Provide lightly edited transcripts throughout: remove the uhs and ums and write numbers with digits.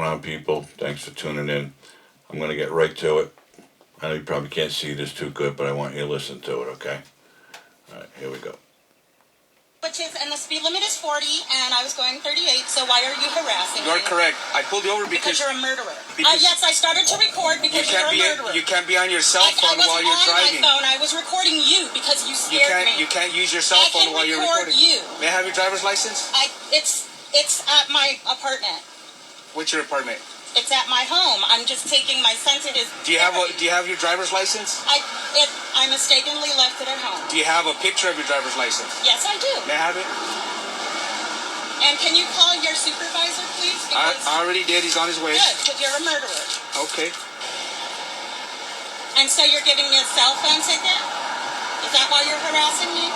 going on, people? Thanks for tuning in. I'm going to get right to it. I know you probably can't see this too good, but I want you to listen to it, okay? All right, here we go. And the speed limit is 40, and I was going 38, so why are you harassing me? You're correct. I pulled you over because you're a murderer. Yes, I started to record because you're a murderer. You can't be on your cell phone while you're driving. I wasn't on my phone. I was recording you because you scared me. You can't use your cell phone while you're recording. You. May I have your driver's license? It's at my apartment. What's your apartment? It's at my home. I'm just taking my son to his. Do you have your driver's license? I mistakenly left it at home. Do you have a picture of your driver's license? Yes, I do. May I have it? And can you call your supervisor, please? I already did. He's on his way. Good, because you're a murderer. Okay. And so you're giving me a cell phone ticket? Is that why you're harassing me?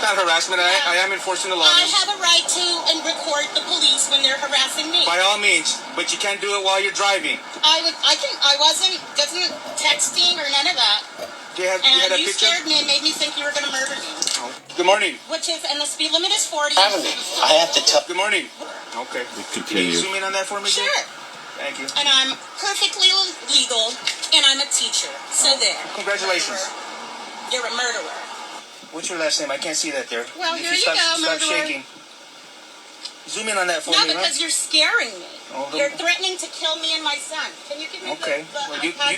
Not harassment. I am enforcing the law. I have a right to record the police when they're harassing me. By all means, but you can't do it while you're driving. I wasn't texting or none of that. You had a picture? Scared me and made me think you were going to murder me. Oh. Good morning. And the speed limit is 40. I have to tell. Good morning. Okay. Can you zoom in on that for me? Sure. Thank you. And I'm perfectly legal, and I'm a teacher. So there. Congratulations. You're a murderer. What's your last name? I can't see that there. Well, here you go, Stop murderer. shaking. Zoom in on that for me. No, because you're scaring me. Oh, you're threatening to kill me and my son. Can you give me okay.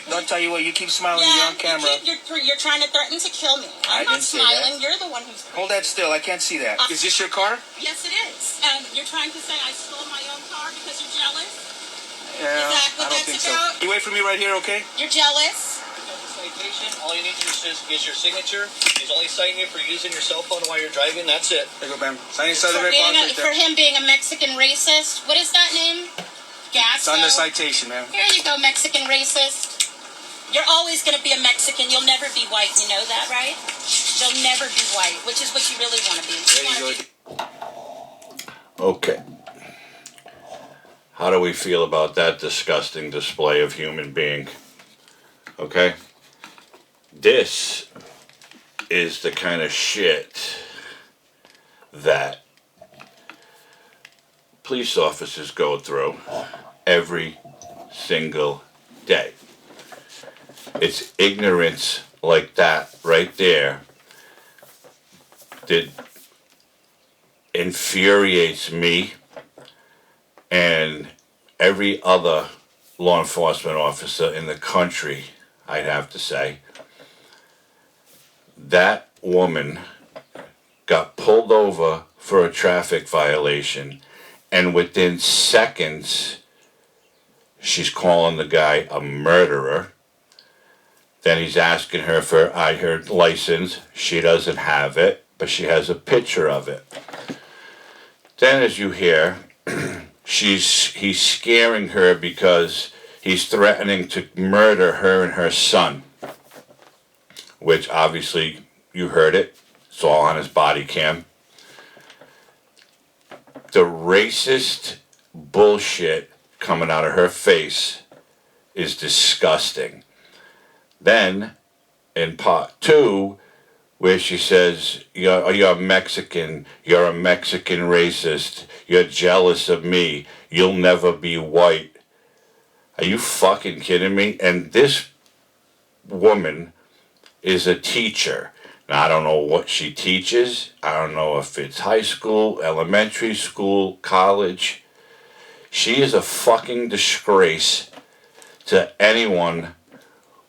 I'll tell you what, you keep smiling. You're on camera. You're trying to threaten to kill me. I'm not smiling. You're the one who's... Hold that still. I can't see that. Is this your car? Yes, it is. And you're trying to say I stole my own car because you're jealous? Yeah, is that what I don't think about? So. You wait for me right here, okay? You're jealous? Citation, all you need to do is your signature. He's only citing you for using your cell phone while you're driving. That's it. There you go, ma'am. Sign inside the red box. For him being a Mexican racist. What is that name? Gasso? It's on the citation, ma'am. Here you go, Mexican racist. You're always going to be a Mexican. You'll never be white. You know that, right? You'll never be white, which is what you really want to be. There you go. Okay. How do we feel about that disgusting display of human being? Okay? This is the kind of shit that police officers go through every single day. It's ignorance like that right there that infuriates me and every other law enforcement officer in the country, I'd have to say. That woman got pulled over for a traffic violation, and within seconds, she's calling the guy a murderer. Then he's asking her for her license. She doesn't have it, but she has a picture of it. Then, as you hear, he's scaring her because he's threatening to murder her and her son. Which obviously you heard it. It's all on his body cam. The racist bullshit coming out of her face is disgusting. Then, in part 2, where she says, you're Mexican, you're a Mexican racist, you're jealous of me, you'll never be white. Are you fucking kidding me? And this woman is a teacher. Now, I don't know what she teaches. I don't know if it's high school, elementary school, college. She is a fucking disgrace to anyone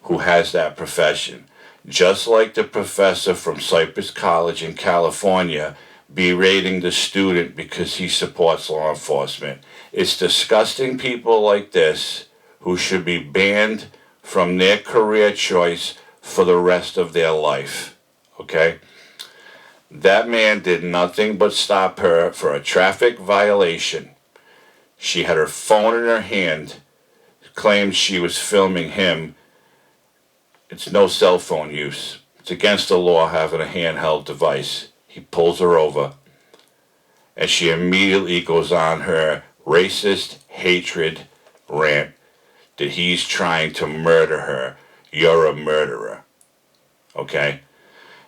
who has that profession. Just like the professor from Cypress College in California berating the student because he supports law enforcement. It's disgusting people like this who should be banned from their career choice for the rest of their life, okay? That man did nothing but stop her for a traffic violation. She had her phone in her hand, claimed she was filming him. It's no cell phone use. It's against the law having a handheld device. He pulls her over, and she immediately goes on her racist hatred rant that he's trying to murder her. You're a murderer. Okay?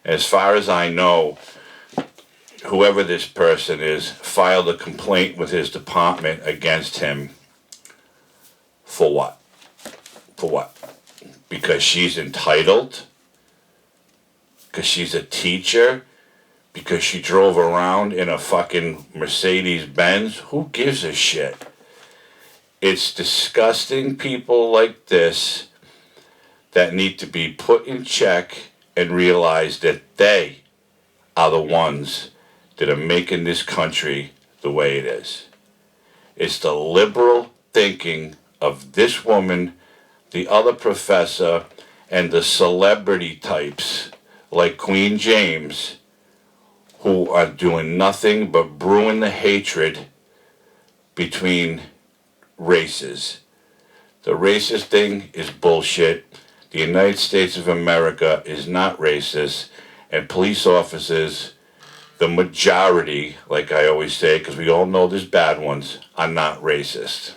As far as I know, whoever this person is filed a complaint with his department against him For what? For what? Because she's entitled? Because she's a teacher? Because she drove around in a fucking Mercedes Benz? Who gives a shit? It's disgusting people like this that need to be put in check and realize that they are the ones that are making this country the way it is. It's the liberal thinking of this woman, the other professor, and the celebrity types like Queen James, who are doing nothing but brewing the hatred between races. The racist thing is bullshit. The United States of America is not racist, and police officers, the majority, like I always say, because we all know there's bad ones, are not racist.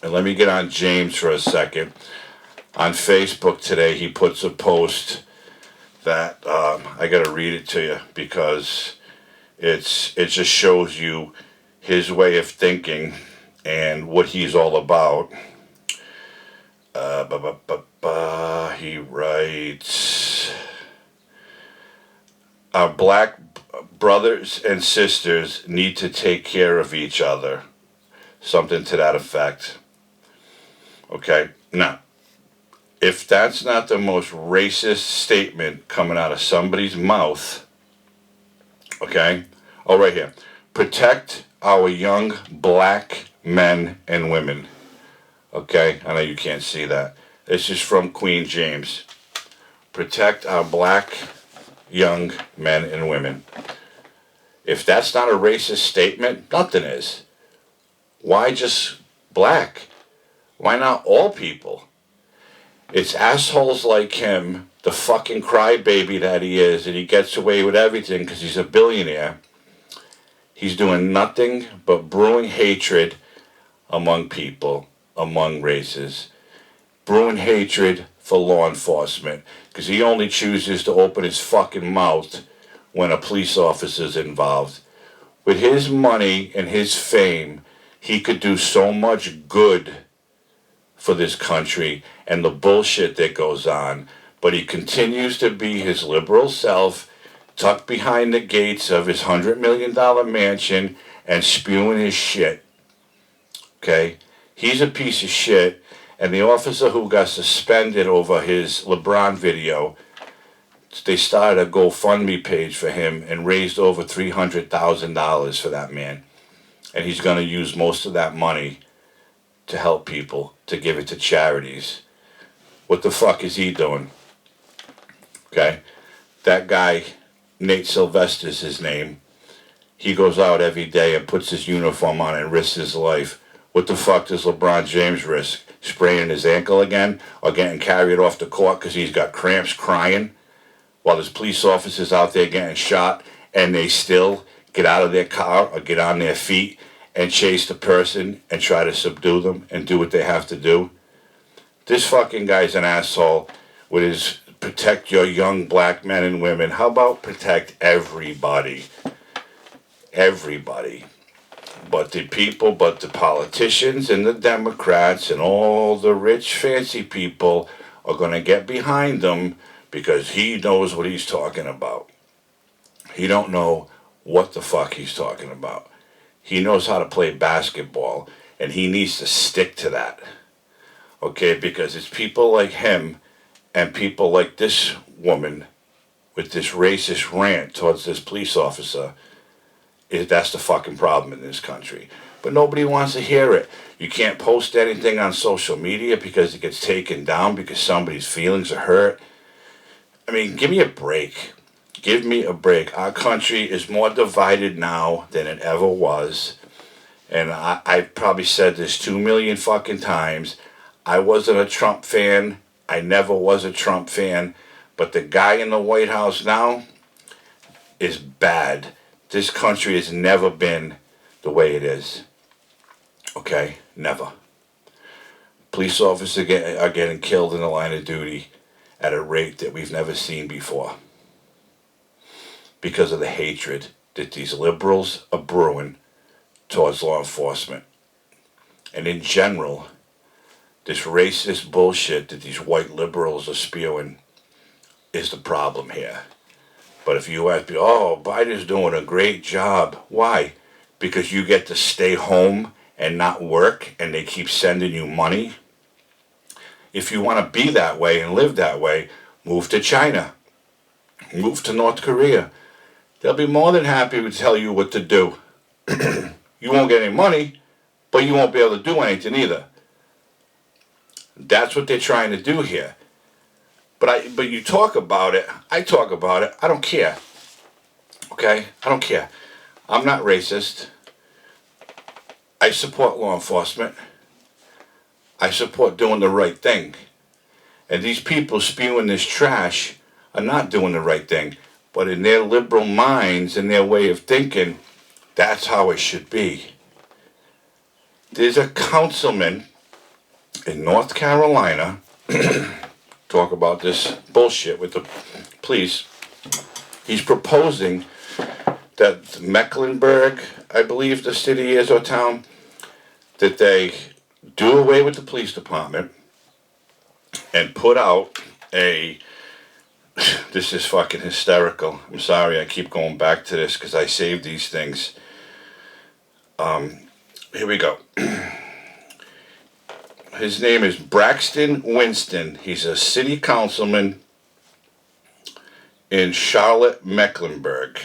And let me get on James for a second. On Facebook today, he puts a post that I got to read it to you because it just shows you his way of thinking and what he's all about. He writes, our black brothers and sisters need to take care of each other. Something to that effect. Okay, now, if that's not the most racist statement coming out of somebody's mouth, okay, oh, right here. Protect our young black men and women. Okay, I know you can't see that. This is from Queen James. Protect our black young men and women. If that's not a racist statement, nothing is. Why just black? Why not all people? It's assholes like him, the fucking crybaby that he is, and he gets away with everything because he's a billionaire. He's doing nothing but brewing hatred among people, among races. Brewing hatred for law enforcement because he only chooses to open his fucking mouth when a police officer's involved. With his money and his fame, he could do so much good for this country and the bullshit that goes on, but he continues to be his liberal self, tucked behind the gates of his $100 million mansion and spewing his shit. Okay? He's a piece of shit, and the officer who got suspended over his LeBron video, they started a GoFundMe page for him and raised over $300,000 for that man. And he's going to use most of that money to help people, to give it to charities. What the fuck is he doing? Okay? That guy, Nate Sylvester's his name. He goes out every day and puts his uniform on and risks his life. What the fuck does LeBron James risk? Spraining his ankle again? Or getting carried off the court because he's got cramps crying? While there's police officers out there getting shot and they still get out of their car or get on their feet and chase the person and try to subdue them and do what they have to do. This fucking guy's an asshole with his protect your young black men and women. How about protect everybody? Everybody. But the people, but the politicians and the Democrats and all the rich fancy people are going to get behind them because he knows what he's talking about. He don't know what the fuck he's talking about. He knows how to play basketball, and he needs to stick to that. Okay, because it's people like him and people like this woman with this racist rant towards this police officer. That's the fucking problem in this country. But nobody wants to hear it. You can't post anything on social media because it gets taken down because somebody's feelings are hurt. I mean, give me a break. Give me a break. Our country is more divided now than it ever was. And I've probably said this 2 million fucking times. I wasn't a Trump fan. I never was a Trump fan. But the guy in the White House now is bad. This country has never been the way it is. Okay? Never. Police officers are getting killed in the line of duty at a rate that we've never seen before. Because of the hatred that these liberals are brewing towards law enforcement. And in general, This racist bullshit that these white liberals are spewing is the problem here. But if you ask me, oh, Biden's doing a great job. Why? Because you get to stay home and not work and they keep sending you money? If you want to be that way and live that way, move to China. Move to North Korea. They'll be more than happy to tell you what to do. You won't get any money, but you won't be able to do anything either. That's what they're trying to do here. But you talk about it, I talk about it, I don't care. Okay? I don't care. I'm not racist. I support law enforcement. I support doing the right thing. And these people spewing this trash are not doing the right thing. But in their liberal minds and their way of thinking, that's how it should be. There's a councilman in North Carolina, talk about this bullshit with the police. He's proposing that Mecklenburg, I believe the city is or town, that they do away with the police department and put out a, this is fucking hysterical. I'm sorry I keep going back to this because I saved these things. Here we go. His name is Braxton Winston. He's a city councilman in Charlotte, Mecklenburg.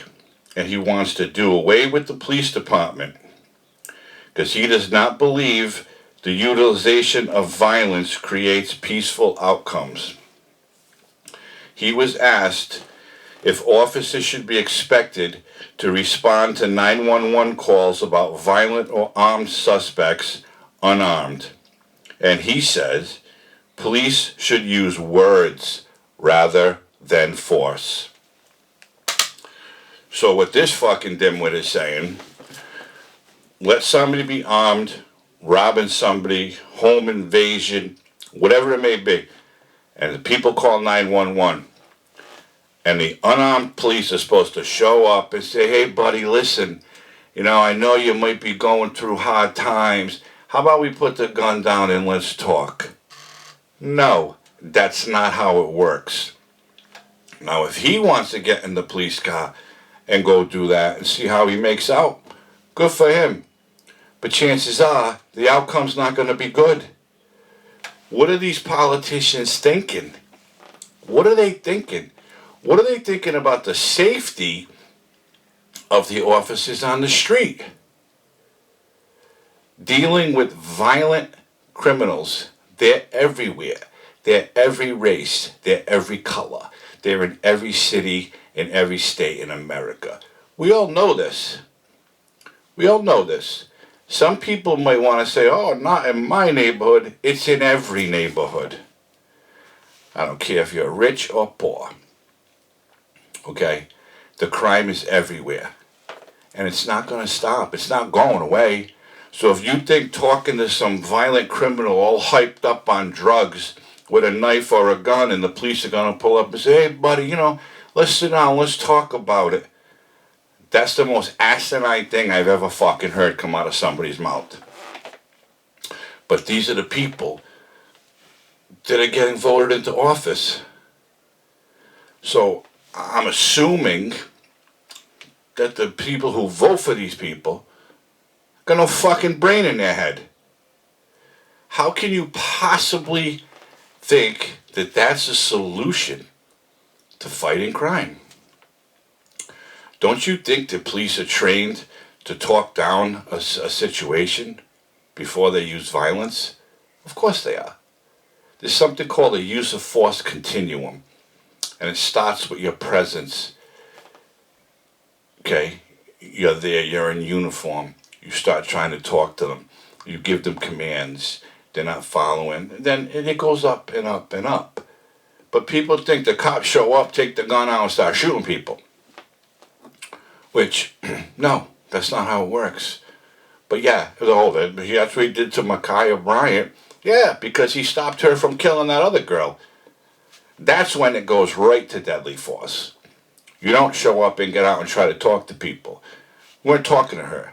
And he wants to do away with the police department because he does not believe the utilization of violence creates peaceful outcomes. He was asked if officers should be expected to respond to 911 calls about violent or armed suspects unarmed. And he says police should use words rather than force. So what this fucking dimwit is saying, let somebody be armed, robbing somebody, home invasion, whatever it may be, and the people call 911. And the unarmed police are supposed to show up and say, hey, buddy, listen, I know you might be going through hard times. How about we put the gun down and let's talk? No, that's not how it works. Now, if he wants to get in the police car and go do that and see how he makes out, good for him. But chances are, the outcome's not going to be good. What are these politicians thinking? What are they thinking? What are they thinking about the safety of the officers on the street? Dealing with violent criminals, they're everywhere. They're every race. They're every color. They're in every city, in every state in America. We all know this. We all know this. Some people might want to say, oh, not in my neighborhood. It's in every neighborhood. I don't care if you're rich or poor. Okay? The crime is everywhere. And it's not going to stop. It's not going away. So if you think talking to some violent criminal all hyped up on drugs with a knife or a gun and the police are going to pull up and say, hey, buddy, let's sit down, let's talk about it. That's the most asinine thing I've ever fucking heard come out of somebody's mouth. But these are the people that are getting voted into office. So I'm assuming that the people who vote for these people got no fucking brain in their head. How can you possibly think that that's a solution to fighting crime? Don't you think the police are trained to talk down a situation before they use violence? Of course they are. There's something called a use of force continuum, and it starts with your presence. Okay? You're there, you're in uniform. You start trying to talk to them. You give them commands. They're not following. Then it goes up and up and up. But people think the cops show up, take the gun out, and start shooting people. Which, no, that's not how it works. But yeah, that's what he did to Ma'Khia Bryant. Yeah, because he stopped her from killing that other girl. That's when it goes right to deadly force. You don't show up and get out and try to talk to people. We weren't talking to her.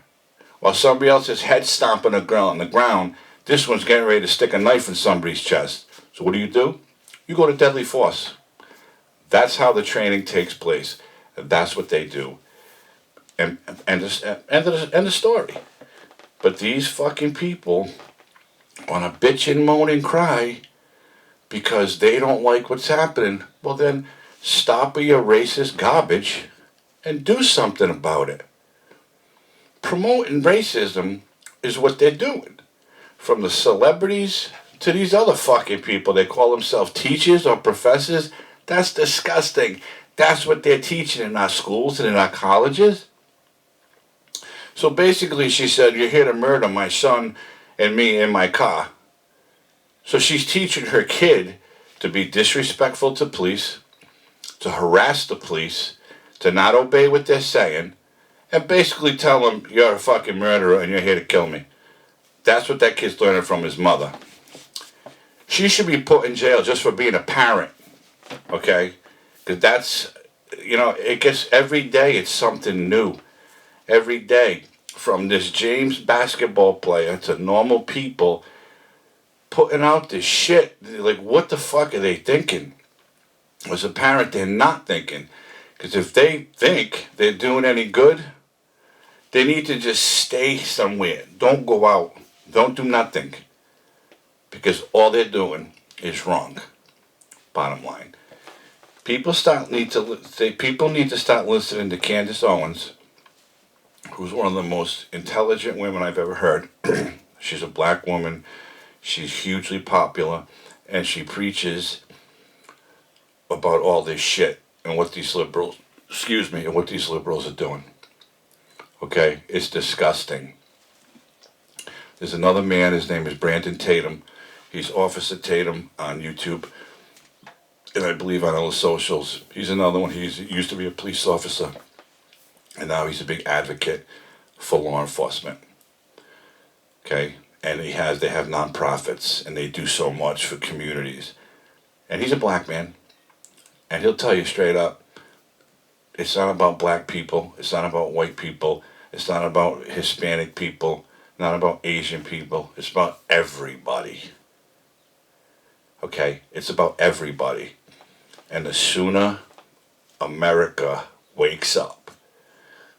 While somebody else is head stomping a girl on the ground, This one's getting ready to stick a knife in somebody's chest. So what do? You go to deadly force. That's how the training takes place. That's what they do. And end the story. But these fucking people want to bitch and moan and cry because they don't like what's happening. Well then, stop with your racist garbage and do something about it. Promoting racism is what they're doing. From the celebrities to these other fucking people, they call themselves teachers or professors. That's disgusting. That's what they're teaching in our schools and in our colleges. So basically she said, you're here to murder my son and me in my car. So she's teaching her kid to be disrespectful to police, to harass the police, to not obey what they're saying, and basically tell them, you're a fucking murderer and you're here to kill me. That's what that kid's learning from his mother. She should be put in jail just for being a parent, okay? Because that's, it gets, every day it's something new. Every day, from this James basketball player to normal people putting out this shit. Like, what the fuck are they thinking? As a parent, they're not thinking. Because if they think they're doing any good, they need to just stay somewhere. Don't go out. Don't do nothing. Because all they're doing is wrong. Bottom line. People need to start listening to Candace Owens, who's one of the most intelligent women I've ever heard. She's a black woman. She's hugely popular. And she preaches about all this shit and what these liberals are doing. Okay? It's disgusting. There's another man, his name is Brandon Tatum. He's Officer Tatum on YouTube, and I believe on all the socials. He's another one. He used to be a police officer, and now he's a big advocate for law enforcement. Okay? And they have nonprofits, and they do so much for communities. And he's a black man, and he'll tell you straight up, it's not about black people, it's not about white people, it's not about Hispanic people, not about Asian people, it's about everybody. Okay? It's about everybody. And the sooner America wakes up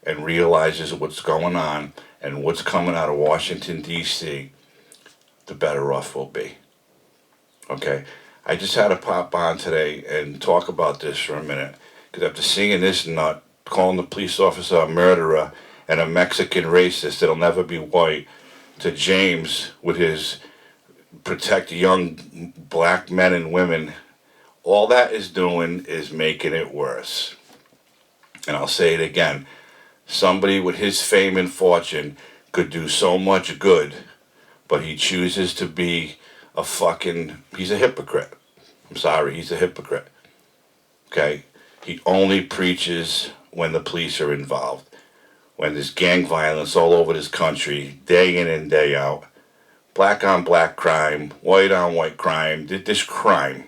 and realizes what's going on and what's coming out of Washington, D.C., the better off we'll be. Okay? I just had to pop on today and talk about this for a minute. Because after seeing this nut calling the police officer a murderer and a Mexican racist that'll never be white, to James with his protect young black men and women, all that is doing is making it worse. And I'll say it again. Somebody with his fame and fortune could do so much good, but he chooses to be he's a hypocrite. I'm sorry, he's a hypocrite. Okay? He only preaches when the police are involved. When there's gang violence all over this country, day in and day out. Black on black crime, white on white crime, this crime.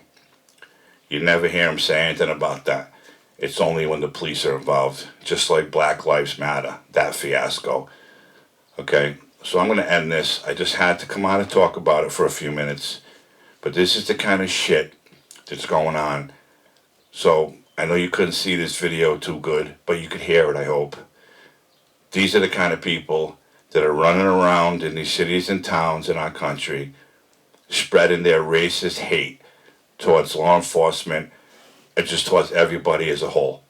You never hear him say anything about that. It's only when the police are involved. Just like Black Lives Matter, that fiasco. Okay, so I'm going to end this. I just had to come on and talk about it for a few minutes. But this is the kind of shit that's going on. So, I know you couldn't see this video too good, but you could hear it, I hope. These are the kind of people that are running around in these cities and towns in our country, spreading their racist hate towards law enforcement and just towards everybody as a whole.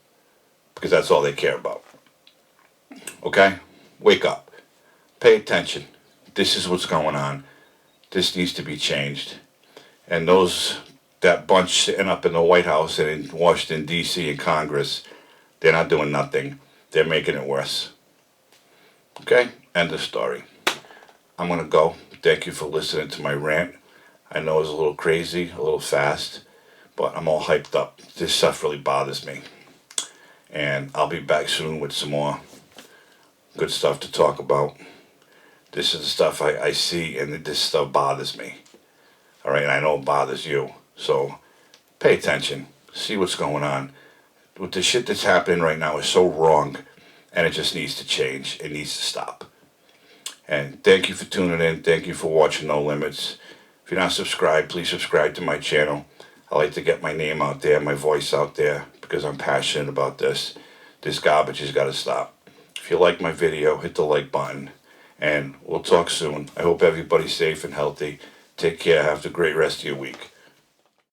Because that's all they care about. Okay? Wake up. Pay attention. This is what's going on. This needs to be changed. And that bunch sitting up in the White House and in Washington, D.C. and Congress, they're not doing nothing. They're making it worse. Okay? End of story. I'm going to go. Thank you for listening to my rant. I know it's a little crazy, a little fast, but I'm all hyped up. This stuff really bothers me. And I'll be back soon with some more good stuff to talk about. This is the stuff I see, and this stuff bothers me. All right? And I know it bothers you. So pay attention. See what's going on. With the shit that's happening right now is so wrong, and it just needs to change. It needs to stop. And thank you for tuning in. Thank you for watching No Limits. If you're not subscribed, please subscribe to my channel. I like to get my name out there, my voice out there, because I'm passionate about this. This garbage has got to stop. If you like my video, hit the like button. And we'll talk soon. I hope everybody's safe and healthy. Take care. Have a great rest of your week.